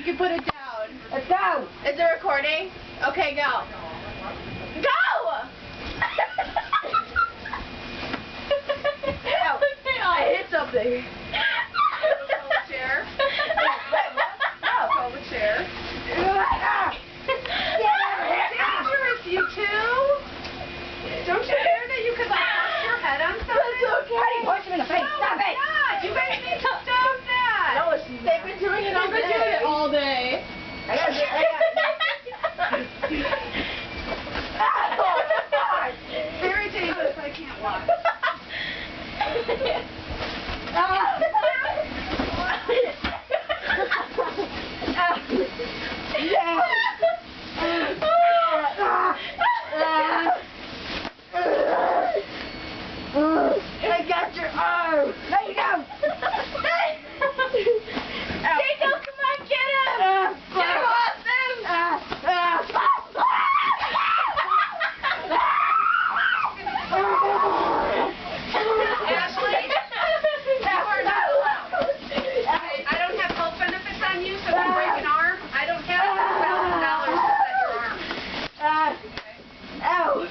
can put it down. Let's go. Is it recording? Okay, go. Go! Ow. I hit something. Call the chair. Call the chair. Dangerous, you two. Don't you care that you could like push your head on something? That's okay. How do you punch him in the face? No, Stop it. God, you guys need to stop that. No, they've been doing it all They've been doing it all day. I got Very dangerous. I can't walk. I got your arm. No, you don't. Jacob, come on, get him. Get him off them. Ashley, you are not allowed. I don't have health benefits on you, so if you break an arm, I don't have $1,000 to set your arm. Ow.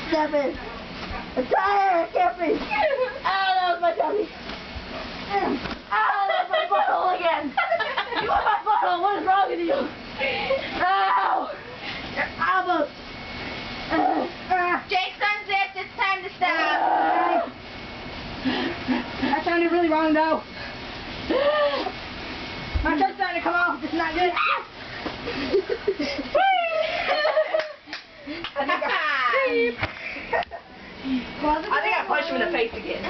Stop it. I'm tired. I can't breathe. Ow, that was my tummy. Ow, that's my butthole again. You want my butthole? What is wrong with you? Ow. You're almost. Jason, Zip, it's time to stop. That sounded really wrong, though. My shirt's starting to come off. It's not good. I think I punched him in the face again.